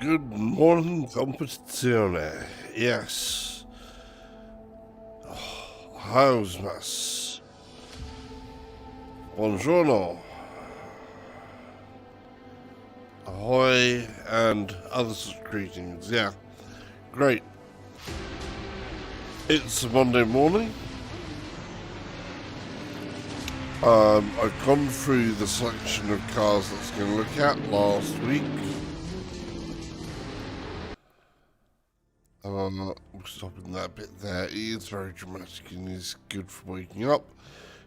Good morning, competizione. Yes. How's mas? Buongiorno. Ahoy, and other such greetings. Yeah, great. It's a Monday morning. I've gone through the selection of cars I was going to look at last week. I'm stopping that bit there. It is very dramatic and is good for waking up.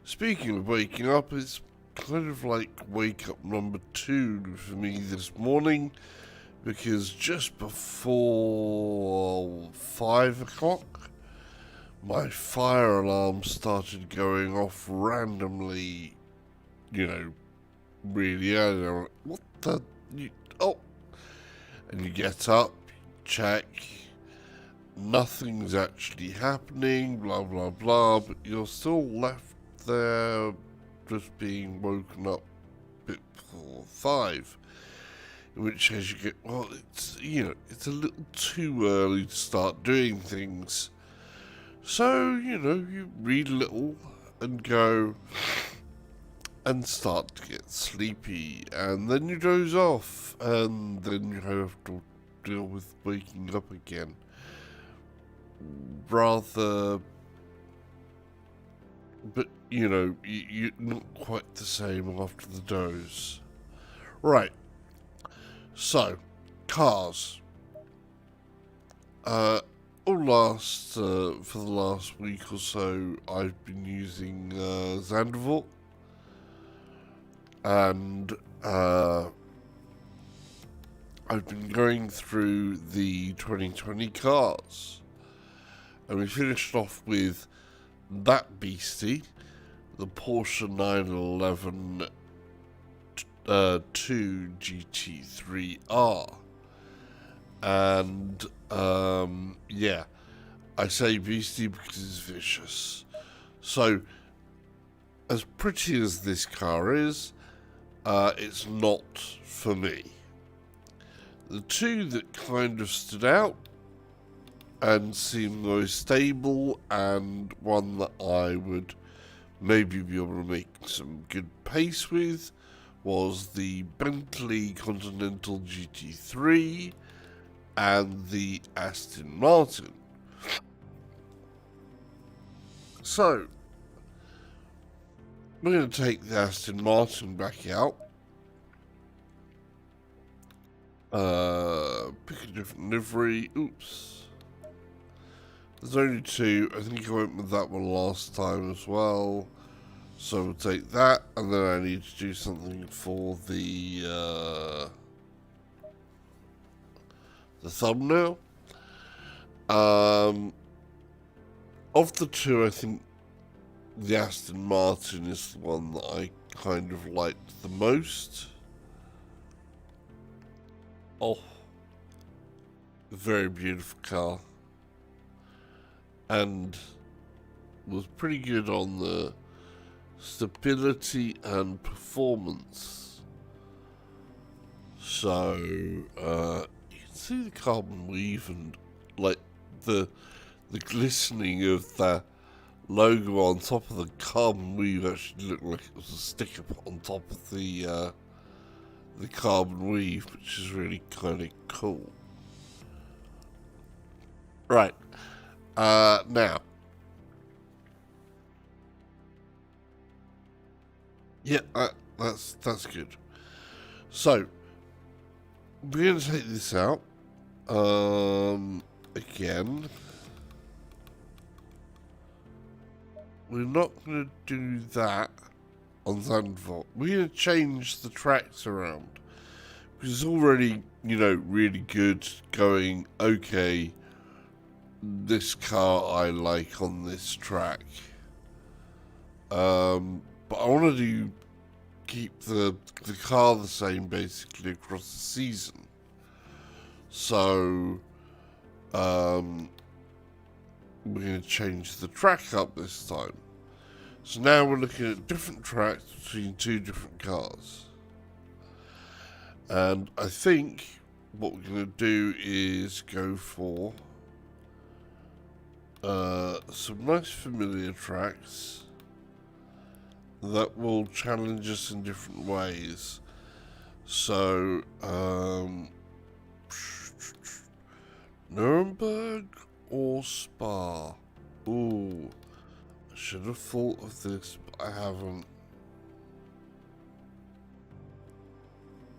Speaking of waking up, it's kind of like wake up number 2 for me this morning, because just before 5 o'clock, my fire alarm started going off randomly, really early. I'm like, what the? Oh! And you get up, check, nothing's actually happening, blah blah blah, but you're still left there just being woken up a bit before 5. In which case you get, well, it's a little too early to start doing things. So, you read a little and go and start to get sleepy, and then you doze off, and then you have to deal with waking up again. Rather, but you're not quite the same after the doze. Right. So, cars. For the last week or so, I've been using Zandvoort, and I've been going through the 2020 cars, and we finished off with that beastie, the Porsche 911 2 GT3R. And yeah, I say beastie because it's vicious. So, as pretty as this car is, it's not for me. The two that kind of stood out and seemed most stable, and one that I would maybe be able to make some good pace with, was the Bentley Continental GT3 and the Aston Martin. So, we're going to take the Aston Martin back out. Pick a different livery. Oops. There's only 2. I think I went with that one last time as well. So we'll take that, and then I need to do something for the thumbnail. Of the 2, I think the Aston Martin is the one that I kind of liked the most. Oh, very beautiful car, and was pretty good on the stability and performance. So you can see the carbon weave and like the glistening of the logo on top of the carbon weave actually looked like it was a sticker put on top of the carbon weave, which is really kind of cool. Right, now, yeah, that's good. So we're going to take this out again. We're not going to do that on Zandvoort. We're going to change the tracks around, because it's already, really good going, okay, this car I like on this track. But I want to keep the car the same basically across the season. So, we're going to change the track up this time. So now we're looking at different tracks between 2 different cars. And I think what we're going to do is go for some nice familiar tracks that will challenge us in different ways. So, Nuremberg or Spa? Ooh, I should have thought of this, but I haven't.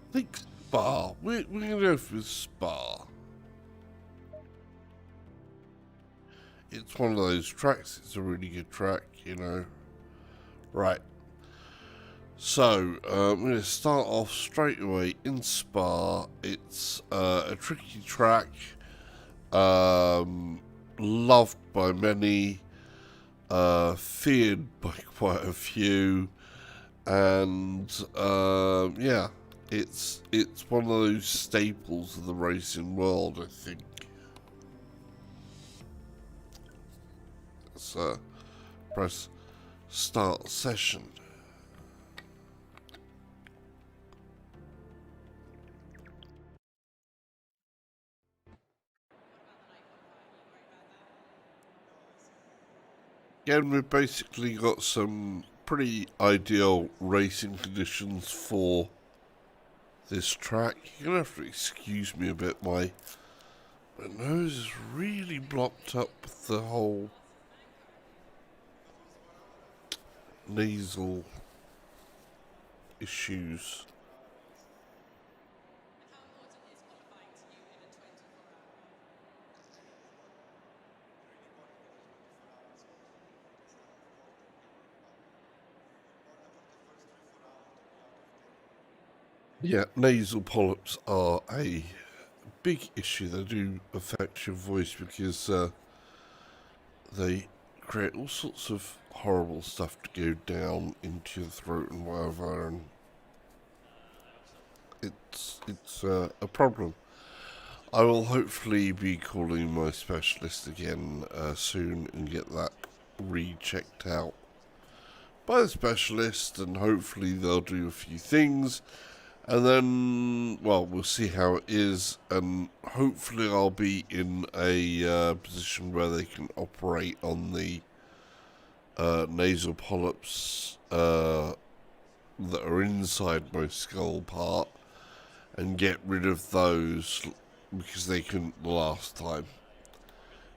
I think Spa. We're going to go for Spa. It's one of those tracks. It's a really good track, you know. Right. So, I'm going to start off straight away in Spa. It's a tricky track. Loved by many. Feared by quite a few. And, yeah. It's one of those staples of the racing world, I think. Let's press start session. Again, we've basically got some pretty ideal racing conditions for this track. You're going to have to excuse me a bit. My nose is really blocked up with the whole nasal issues. Yeah, nasal polyps are a big issue. They do affect your voice because they create all sorts of horrible stuff to go down into your throat and whatever, and it's a problem. I will hopefully be calling my specialist again soon and get that rechecked out by the specialist, and hopefully they'll do a few things. And then, well, we'll see how it is, and hopefully I'll be in a position where they can operate on the nasal polyps that are inside my skull part and get rid of those, because they couldn't the last time,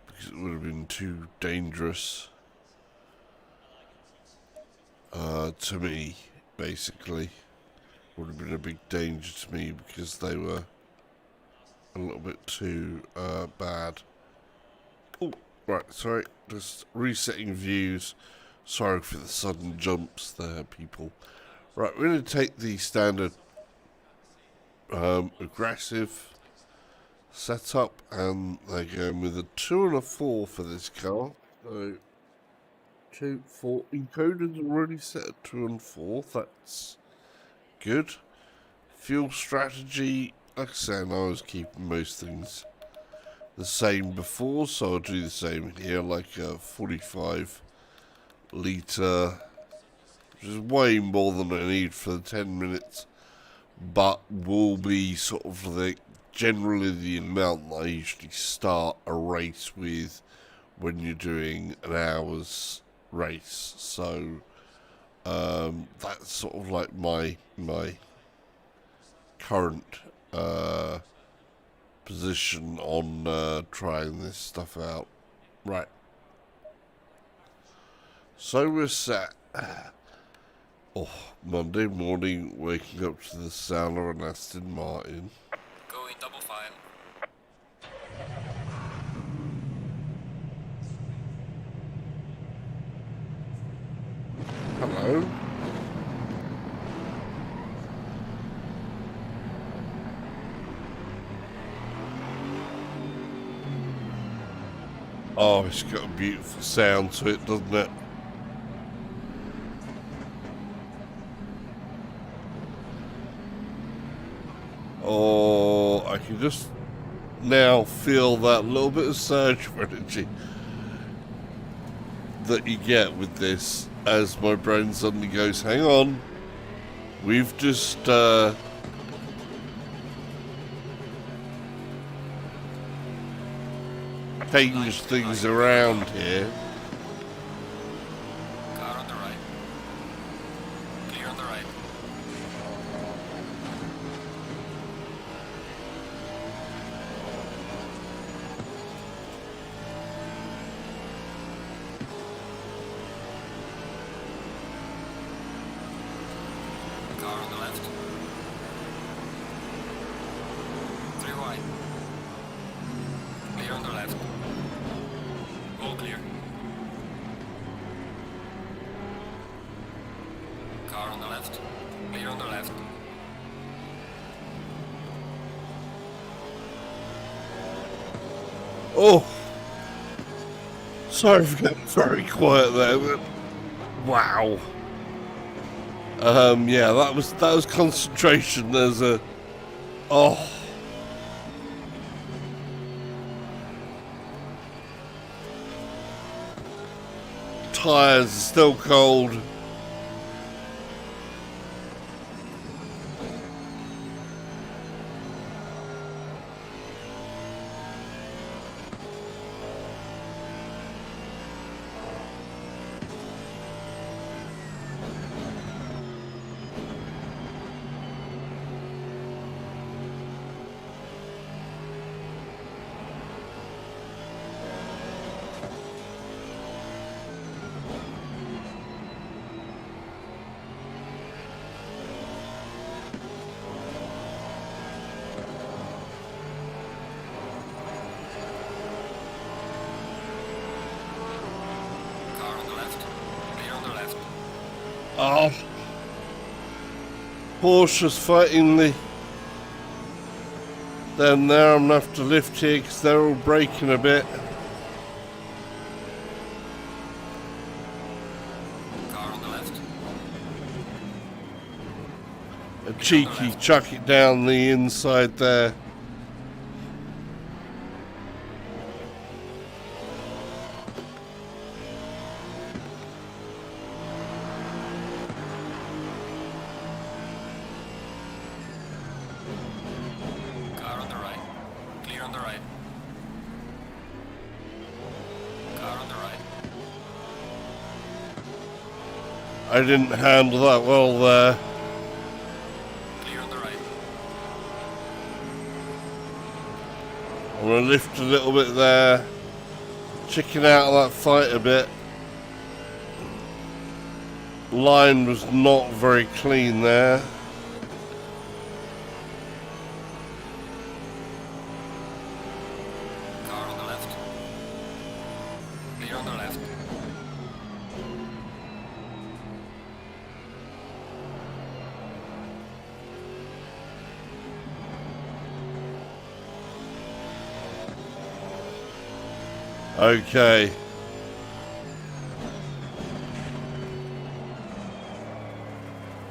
because it would have been too dangerous to me, basically. Would have been a big danger to me because they were a little bit too bad. Oh, right, sorry, just resetting views. Sorry for the sudden jumps there, people. Right, we're going to take the standard aggressive setup, and they're going with a 2 and a 4 for this car. So 2, 4 encoders already set at 2 and 4. That's good. Fuel strategy, like I said, I was keeping most things the same before, so I'll do the same here, like a 45 litre, which is way more than I need for the 10 minutes, but will be sort of like generally the amount that I usually start a race with when you're doing an hour's race. So that's sort of like my current position on trying this stuff out. Right. So we're set. Oh, Monday morning, waking up to the sound of an Aston Martin. Going double file. Hello. Oh, it's got a beautiful sound to it, doesn't it? Oh, I can just now feel that little bit of surge of energy that you get with this, as my brain suddenly goes, hang on, we've just change things around here. Car on the right. Clear on the right. Car on the left. 3 wide. Clear on the left. All clear. Car on the left. Clear on the left. Oh, sorry for getting very quiet there, but wow. Yeah, that was concentration. There's a tires are still cold. Car on the left. Clear on the left. Oh, Porsche's fighting the. Then there, I'm gonna have to lift here because they're all braking a bit. Car on the left. A cheeky chuck it down the inside there. Car on the right. Clear on the right. Car on the right. I didn't handle that well there. Clear on the right. I'm gonna lift a little bit there. Chicken out of that fight a bit. Line was not very clean there. Car on the left. Clear on the left. Okay.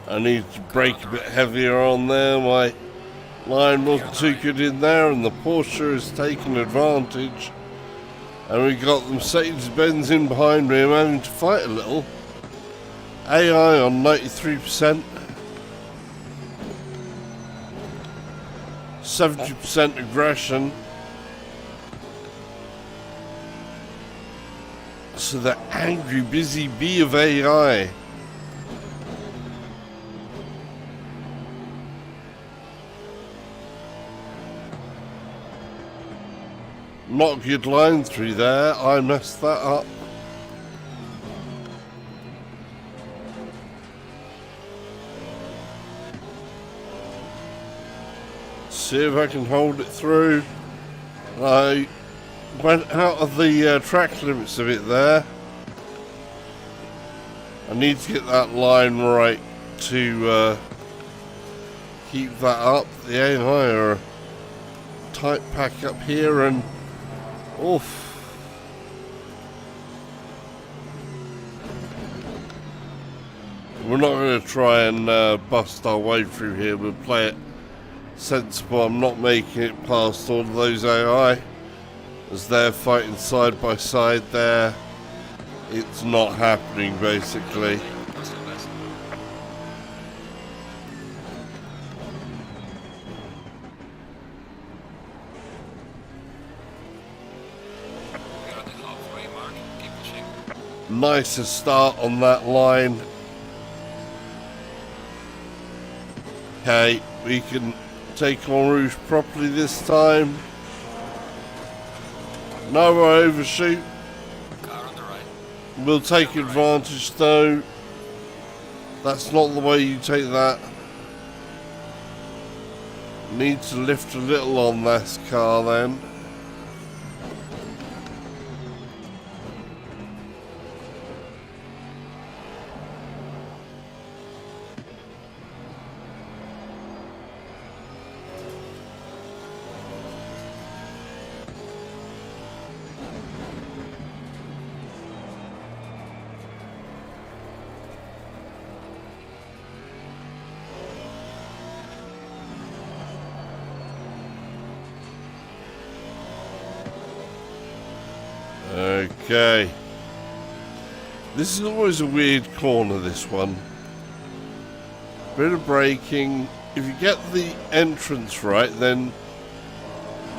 I need to brake a bit heavier on there. My line wasn't too good in there, and the Porsche has taken advantage. And we got the Mercedes-Benz in behind me. I'm having to fight a little. AI on 93%. 70% aggression. So the angry, busy bee of AI. Not a good line through there. I messed that up. See if I can hold it through. I went out of the track limits a bit there. I need to get that line right to keep that up. The AI are a tight pack up here, and oof. We're not going to try and bust our way through here. We'll play it sensible. I'm not making it past all of those AI as they're fighting side by side there. It's not happening basically. nicer start on that line. Okay, we can take on Rouge properly this time. No overshoot. Car on the right. We'll take advantage though. That's not the way you take that. Need to lift a little on this car then. Okay. This is always a weird corner, this one. Bit of braking. If you get the entrance right, then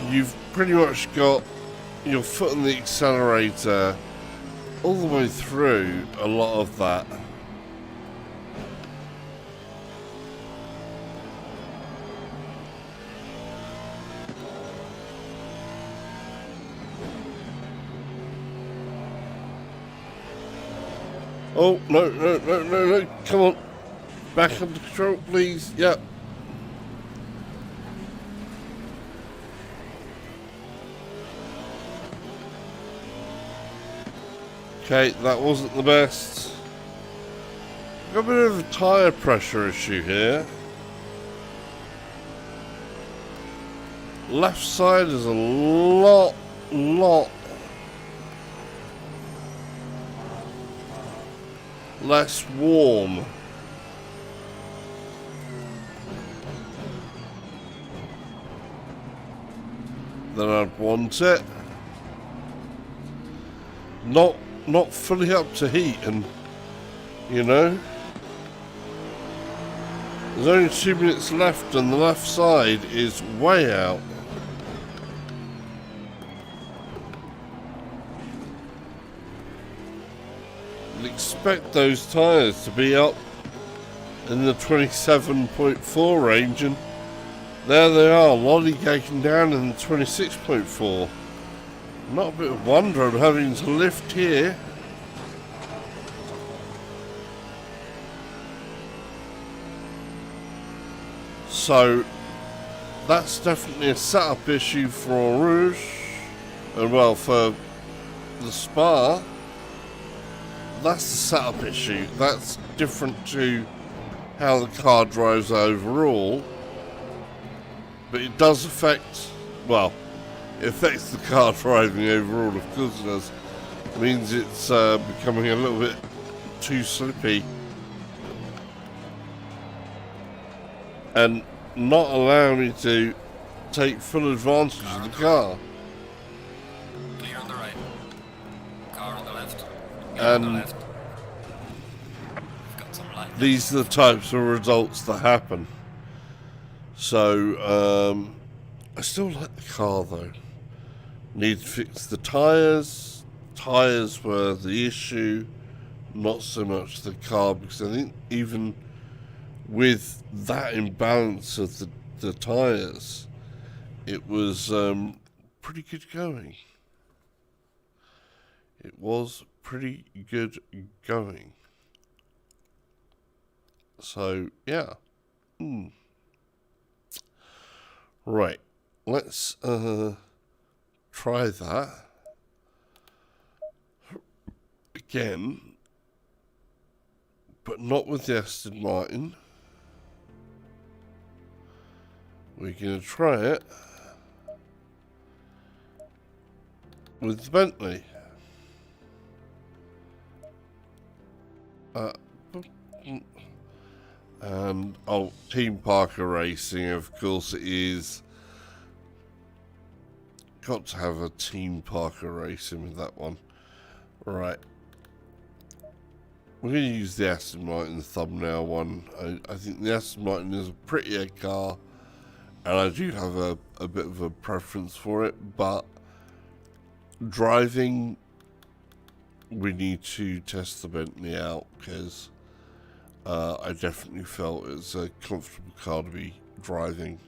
you've pretty much got your foot on the accelerator all the way through a lot of that. Oh, no, come on. Back under control, please. Yep. Okay, that wasn't the best. Got a bit of a tyre pressure issue here. Left side is a lot less warm. Than I'd want it. Not fully up to heat, and you know, there's only 2 minutes left and the left side is way out. Expect those tyres to be up in the 27.4 range, and there they are, lollygagging down in the 26.4. Not a bit of wonder I'm having to lift here. So that's definitely a setup issue for Rouge, and well, for the Spa. That's the setup issue. That's different to how the car drives overall. But it does affect, well, it affects the car driving overall, of course it does. It means it's becoming a little bit too slippy. And not allowing me to take full advantage of the car. Clear on the right. Car on the left. And these are the types of results that happen. So, I still like the car though. Need to fix the tyres. Tyres were the issue, not so much the car, because I think even with that imbalance of the tyres, it was pretty good going. It was pretty good going. So, yeah. Right. Let's try that again, but not with the Aston Martin. We're going to try it with the Bentley. And, oh, Team Parker Racing, of course it is. Got to have a Team Parker Racing with that one. Right. We're going to use the Aston Martin thumbnail one. I think the Aston Martin is a prettier car, and I do have a bit of a preference for it, but driving we need to test the Bentley out, because I definitely felt it's a comfortable car to be driving.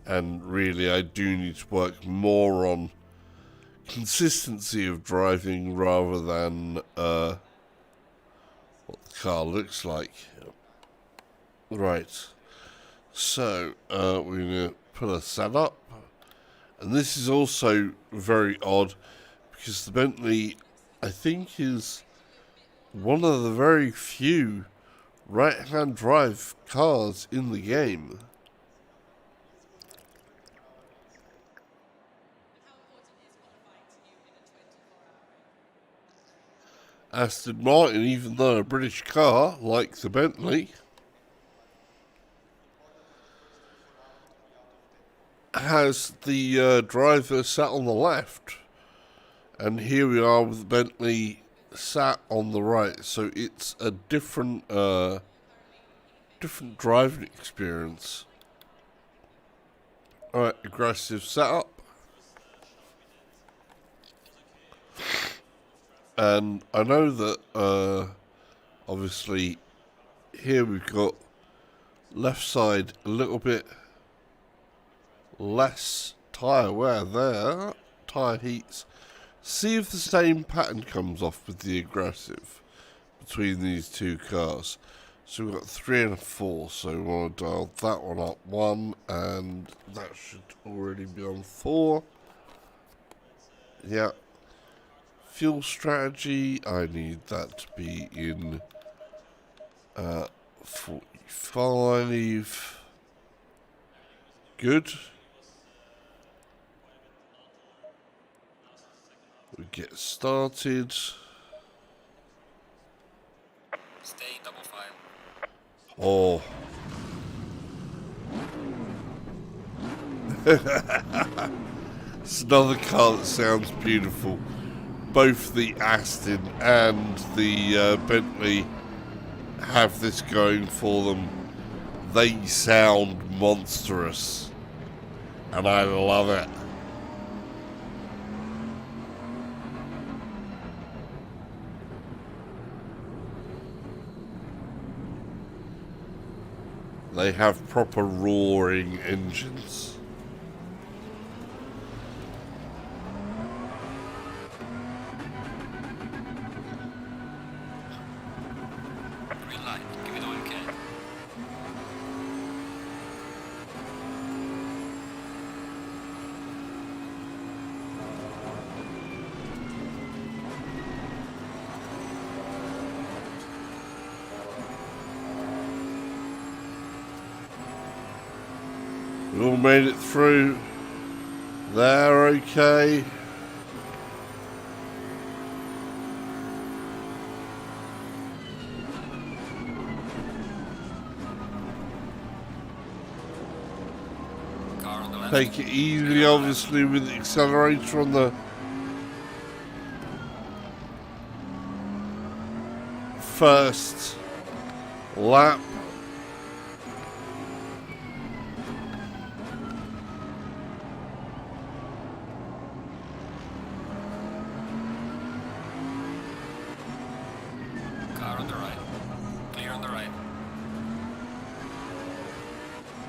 And really, I do need to work more on consistency of driving rather than what the car looks like. Right, so we're going to put a setup, and this is also very odd because the Bentley, I think, is one of the very few right-hand drive cars in the game. Aston Martin, even though a British car like the Bentley, has the driver sat on the left, and here we are with the Bentley sat on the right. So it's a different driving experience. All right, aggressive setup. And I know that, obviously, here we've got left side a little bit less tyre wear there. Tyre heats. See if the same pattern comes off with the aggressive between these two cars. So we've got 3 and a 4, so we want to dial that one up 1, and that should already be on 4. Yeah. Fuel strategy, I need that to be in 45. Good. We get started. Stay double file. Oh. It's another car that sounds beautiful. Both the Aston and the Bentley have this going for them. They sound monstrous, and I love it. They have proper roaring engines. Green light. Give it all you can. We all made it through. They're okay. Car on the left. Take it easy, obviously, with the accelerator on the first lap. Car on the right. Clear on the right.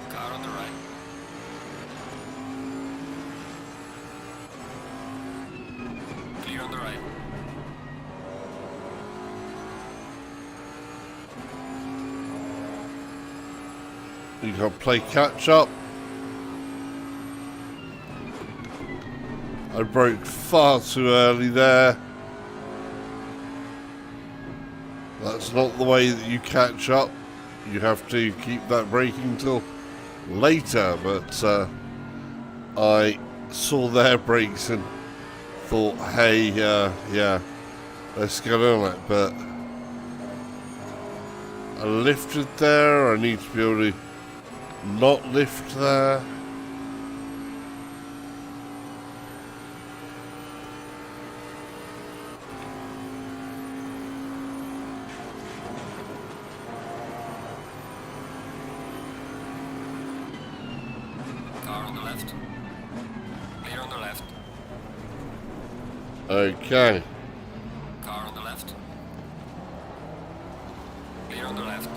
Car on the right. Clear on the right. You can play catch up. I broke far too early there. That's not the way that you catch up. You have to keep that braking till later, but I saw their brakes and thought, hey, yeah, let's get on it. But I lifted there. I need to be able to not lift there. Car on the left. Clear on the left. Okay. Car on the left. Clear on the left.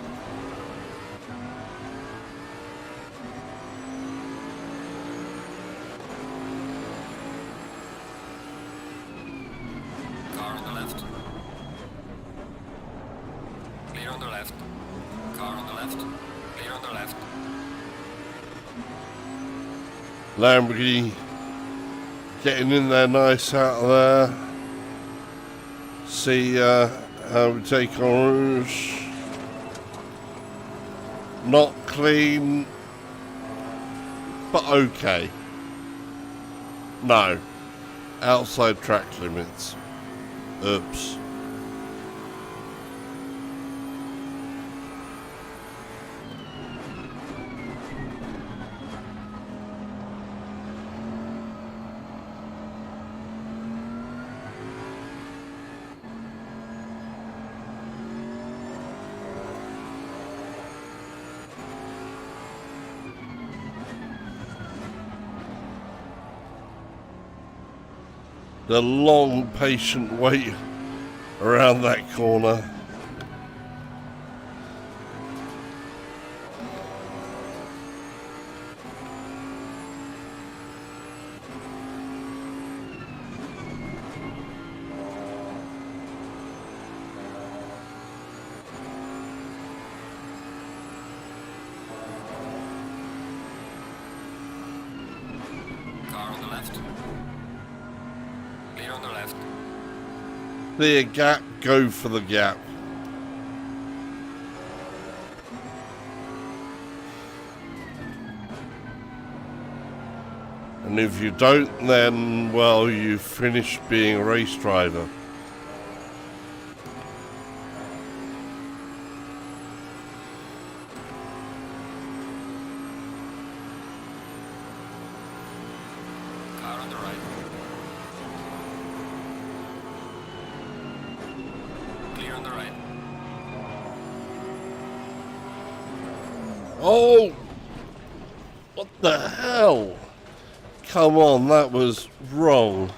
Car on the left. Clear on the left. Car on the left. Clear on the left. Lamborghini getting in there nice out of there. See how we take on Rouge. Not clean, but okay. No. Outside track limits. Oops. The long, patient wait around that corner. Car on the left. Clear on the left. Clear gap, go for the gap. And if you don't, then, well, you've finished being a race driver. Car on the right. Clear on the right. Oh! What the hell? Come on, that was wrong.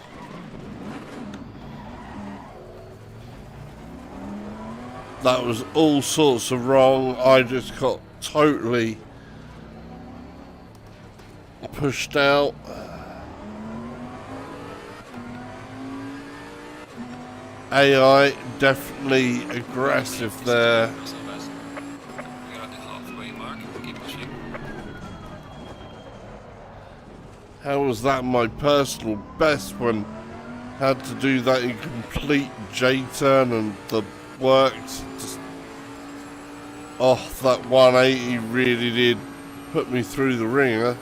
That was all sorts of wrong. I just got totally pushed out. AI definitely aggressive there. We are at the halfway mark. Keep pushing. How was that my personal best when had to do that in complete J-turn and the works? Just, oh, that 180 really did put me through the ringer.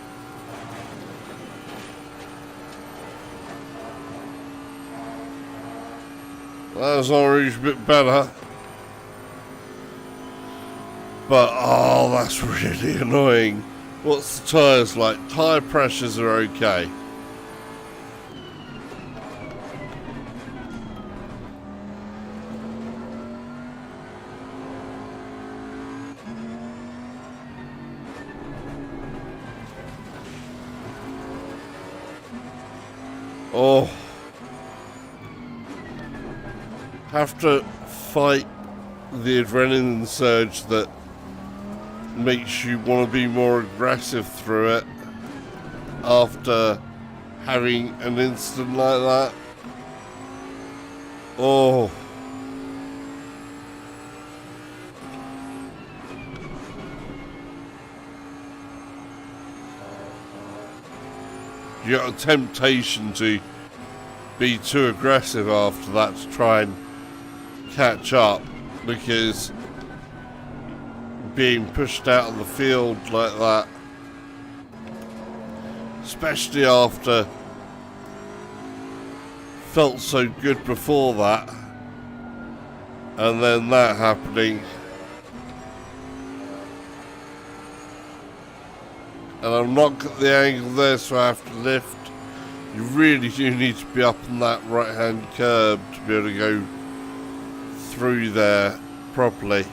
That was orange a bit better. But, oh, that's really annoying. What's the tyres like? Tyre pressures are okay. Oh. Have to fight the adrenaline surge that makes you want to be more aggressive through it after having an incident like that. Oh. You got a temptation to be too aggressive after that to try and catch up, because being pushed out of the field like that, especially after felt so good before that, and then that happening, and I'm not at the angle there, so I have to lift. You really do need to be up on that right hand curb to be able to go through there properly.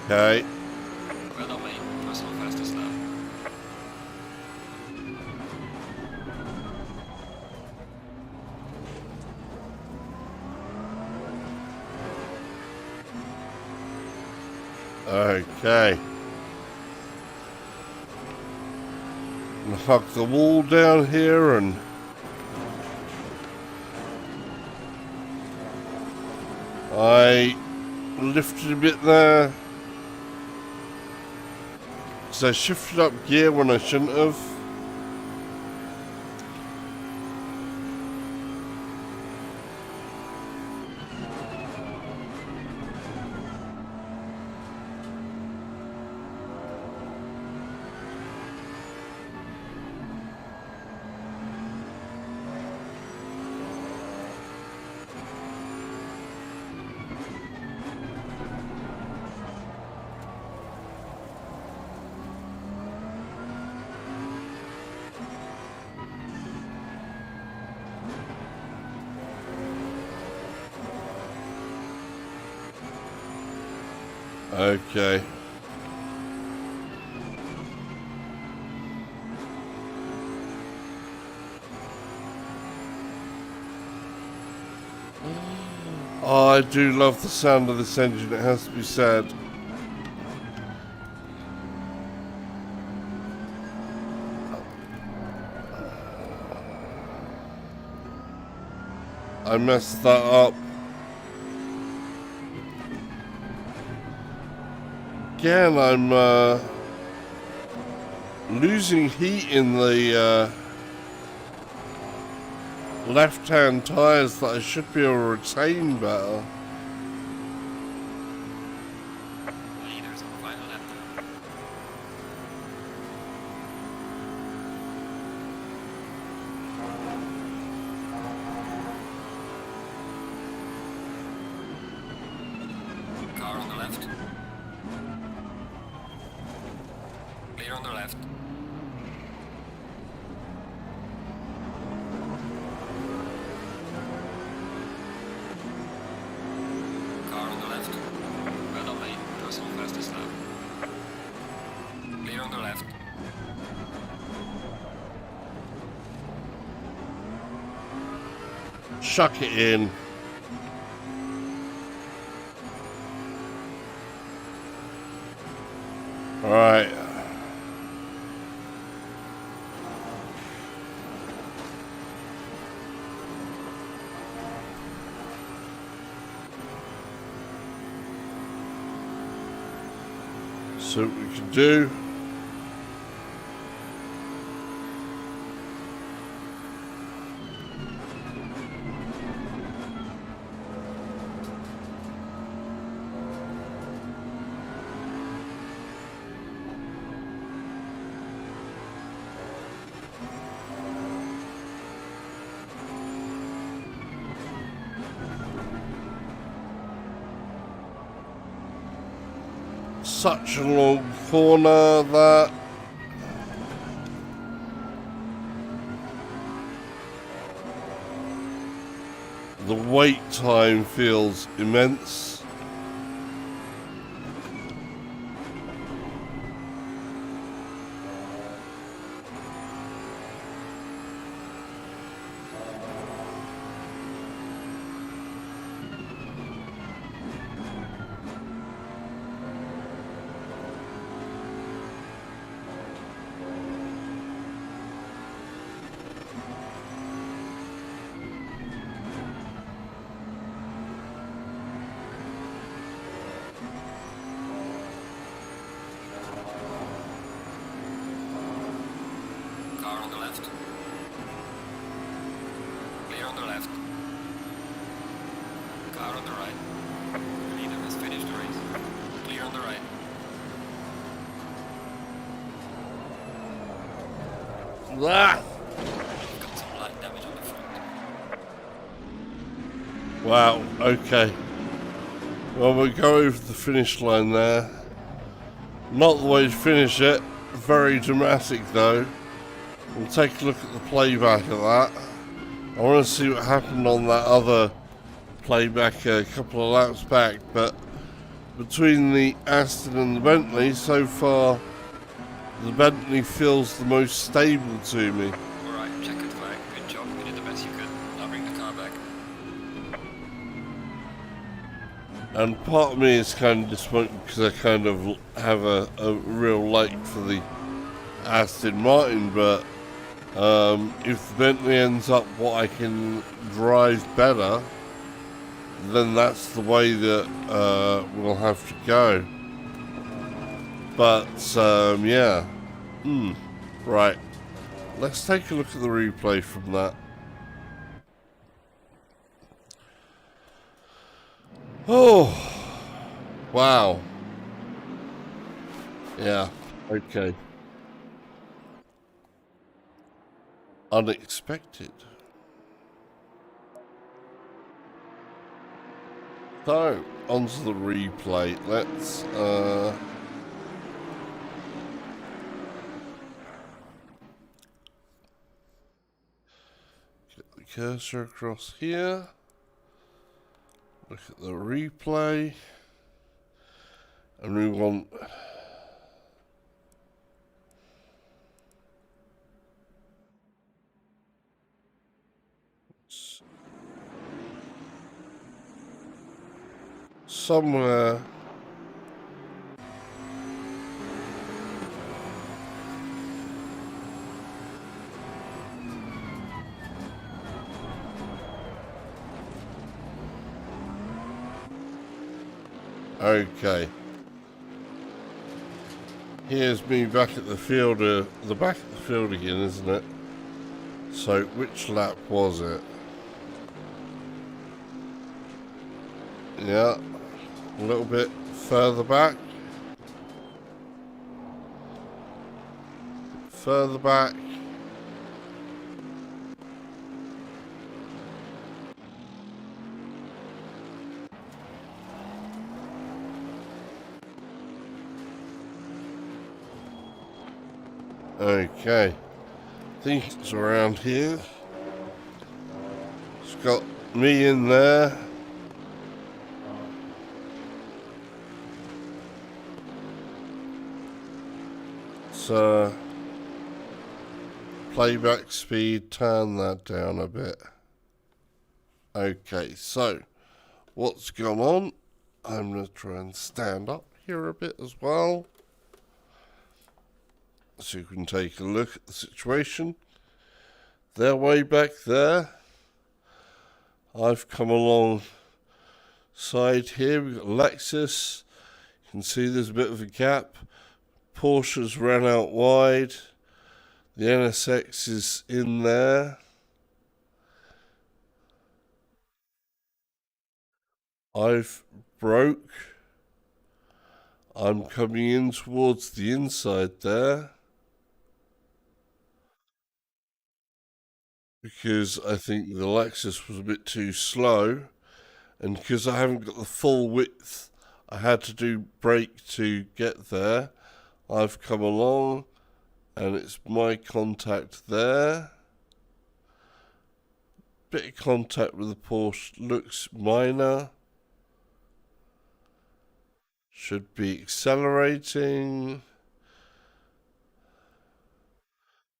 Okay. Well done, mate. Personal fastest lap. Okay. Hug the wall down here and I lifted a bit there because I shifted up gear when I shouldn't have. Okay. Oh, I do love the sound of this engine, it has to be said. I messed that up. Again, I'm losing heat in the left-hand tyres that I should be able to retain better. Leaders on the final lap. Car on the left. Clear on the left. Car on the left. Well done, mate. Personal fastest lap. Clear on the left. Chuck it in. Alright. So what we can do. Such a long corner that the wait time feels immense. Car on the left. Clear on the left. Car on the right. The leader has finished the race. Clear on the right. Ah! Got some light damage on the front. Wow, okay. Well, we go over the finish line there. Not the way to finish it. Very dramatic though. We'll take a look at the playback of that. I want to see what happened on that other playback a couple of laps back, but between the Aston and the Bentley, so far the Bentley feels the most stable to me. Alright, checkered flag. Good job. You did the best you could. Now bring the car back. And part of me is kind of disappointed because I kind of have a real like for the Aston Martin, but if the Bentley ends up what I can drive better, then that's the way that we'll have to go. But yeah, right. Let's take a look at the replay from that. Oh, wow. Yeah, okay. Unexpected. So, onto the replay. Let's get the cursor across here. Look at the replay. And we want somewhere okay. Here's me back at the field, the back of the field again, isn't it? So, which lap was it? Yeah, a little bit further back. Further back. Okay, I think it's around here. It's got me in there. So, playback speed, turn that down a bit. Okay, so what's gone on? I'm going to try and stand up here a bit as well, so you can take a look at the situation. They're way back there. I've come along side here. We've got Lexus. You can see there's a bit of a gap. Porsche's ran out wide. The NSX is in there. I've broke. I'm coming in towards the inside there, because I think the Lexus was a bit too slow, and because I haven't got the full width I had to do brake to get there. I've come along and it's my contact there. Bit of contact with the Porsche, looks minor. Should be accelerating.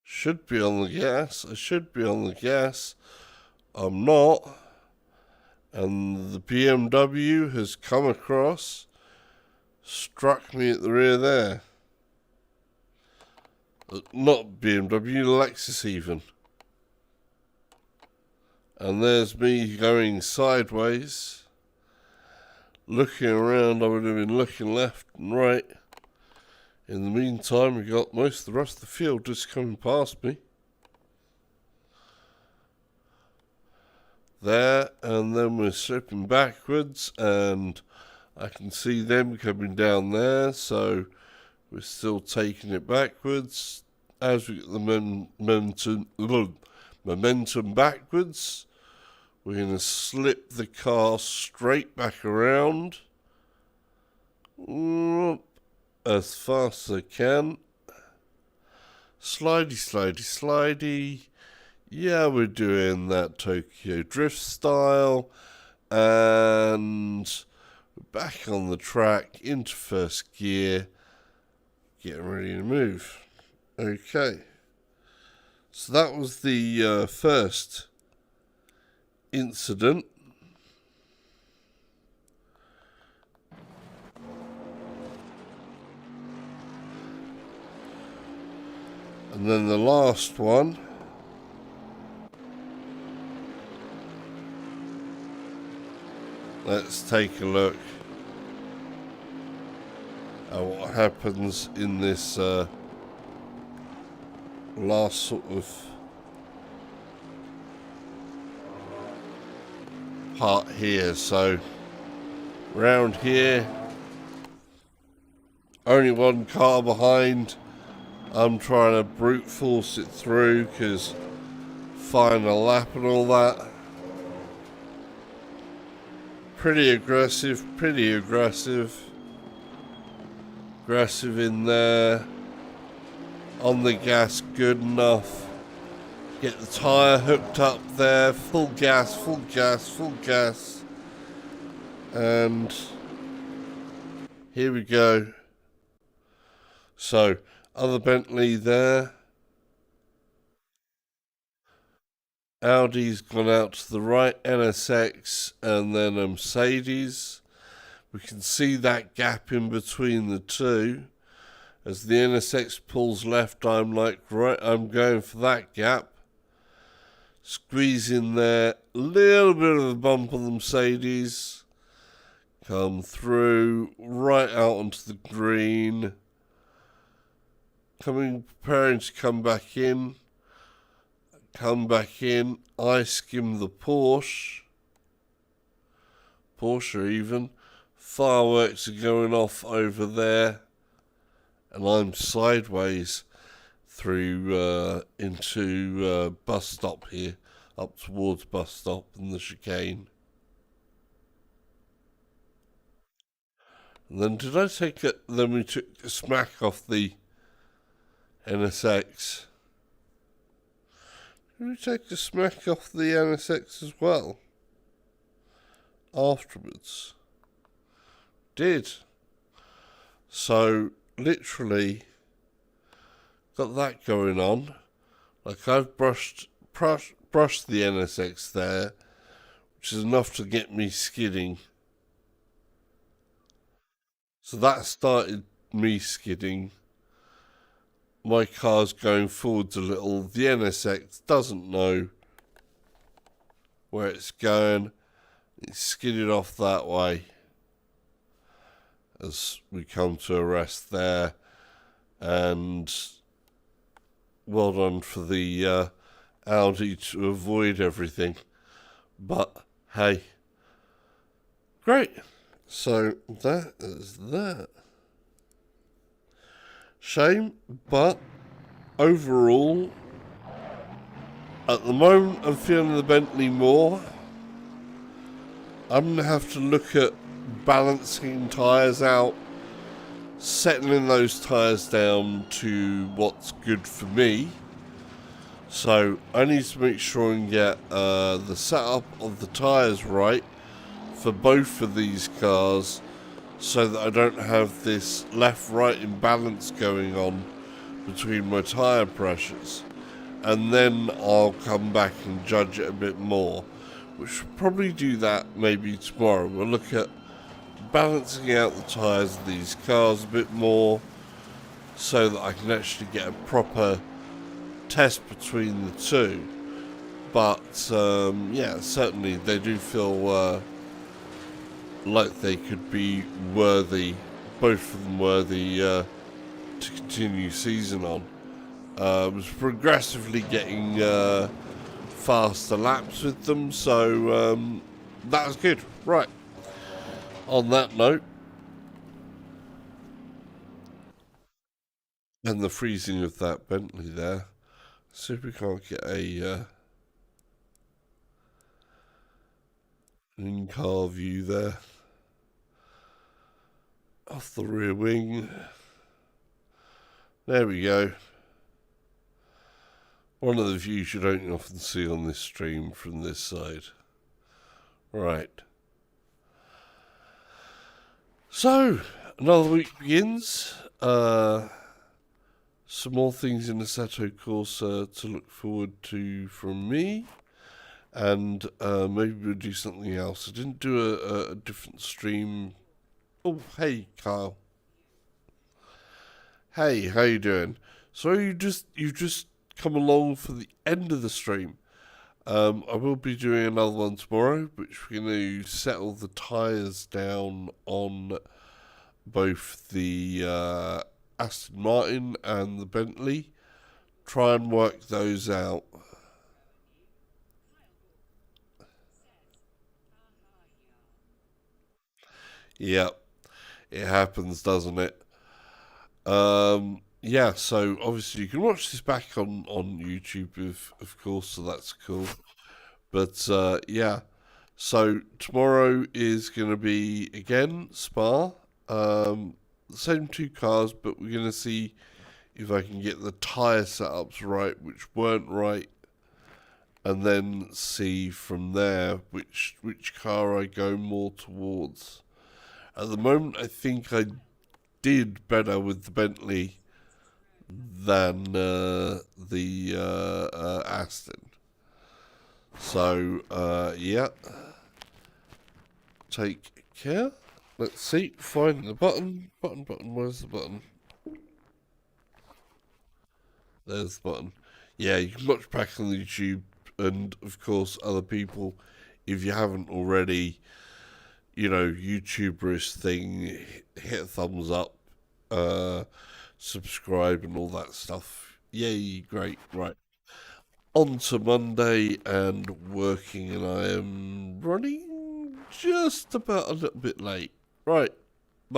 Should be on the gas. I should be on the gas. I'm not. And the BMW has come across, struck me at the rear there. Not BMW, Lexus even. And there's me going sideways. Looking around, I would have been looking left and right. In the meantime, we got most of the rest of the field just coming past me. There, and then we're slipping backwards, and I can see them coming down there, so we're still taking it backwards. As we get the momentum backwards, we're going to slip the car straight back around as fast as I can. Slidey, slidey, slidey. Yeah, we're doing that Tokyo Drift style, and Back on the track, into first gear, getting ready to move. Okay, so that was the first incident. And then the last one. Let's take a look at what happens in this last sort of part here. So round here, only one car behind. I'm trying to brute force it through because final lap and all that. Pretty aggressive in there. On the gas, good enough. Get the tyre hooked up there, full gas. And here we go. So, other Bentley there. Audi's gone out to the right, NSX, and then a Mercedes. We can see that gap in between the two. As the NSX pulls left, I'm like, right, I'm going for that gap. Squeeze in there, a little bit of a bump on the Mercedes. Come through, right out onto the green. Preparing to come back in. I skim the Porsche even. Fireworks are going off over there. And I'm sideways through into bus stop here. Up towards bus stop and the chicane. And then did I take it? Then we took a smack off the NSX. Did we take a smack off the NSX as well? Afterwards. Did. So, literally, got that going on. Like I've brushed the NSX there, which is enough to get me skidding. So that started me skidding. My car's going forwards a little. The NSX doesn't know where it's going. It's skidded off that way as we come to a rest there. And well done for the Audi to avoid everything. But hey, great. So that is that. Shame, but overall, at the moment I'm feeling the Bentley more. I'm going to have to look at balancing tyres out, settling those tyres down to what's good for me. So I need to make sure and get the setup of the tyres right for both of these cars, so that I don't have this left-right imbalance going on between my tyre pressures. And then I'll come back and judge it a bit more, which will probably do that maybe tomorrow. We'll look at balancing out the tyres of these cars a bit more, so that I can actually get a proper test between the two. But yeah, certainly they do feel like they could be worthy, both of them worthy to continue season on. Was progressively getting faster laps with them, so that was good. Right, on that note, and the freezing of that Bentley there, see if we can't get a an in-car view there. Off the rear wing. There we go. One of the views you don't often see on this stream from this side. Right. So, another week begins. Some more things in Assetto Corsa to look forward to from me. And maybe we'll do something else. I didn't do a different stream. Oh, hey, Kyle. Hey, how you doing? So you've just come along for the end of the stream. I will be doing another one tomorrow, which we're going to settle the tyres down on both the Aston Martin and the Bentley. Try and work those out. Yep, it happens, doesn't it? Yeah, so obviously you can watch this back on YouTube, of course, so that's cool. But yeah, so tomorrow is going to be again Spa. The same two cars, but we're going to see if I can get the tyre setups right, which weren't right, and then see from there which car I go more towards. At the moment, I think I did better with the Bentley than the Aston. So yeah, take care. Let's see. Find the button. Button. Where's the button? There's the button. Yeah, you can watch back on the YouTube, and of course, other people, if you haven't already, YouTuberish thing, hit a thumbs up, subscribe, and all that stuff. Yay, great. Right. On to Monday and working, and I am running just about a little bit late. Right.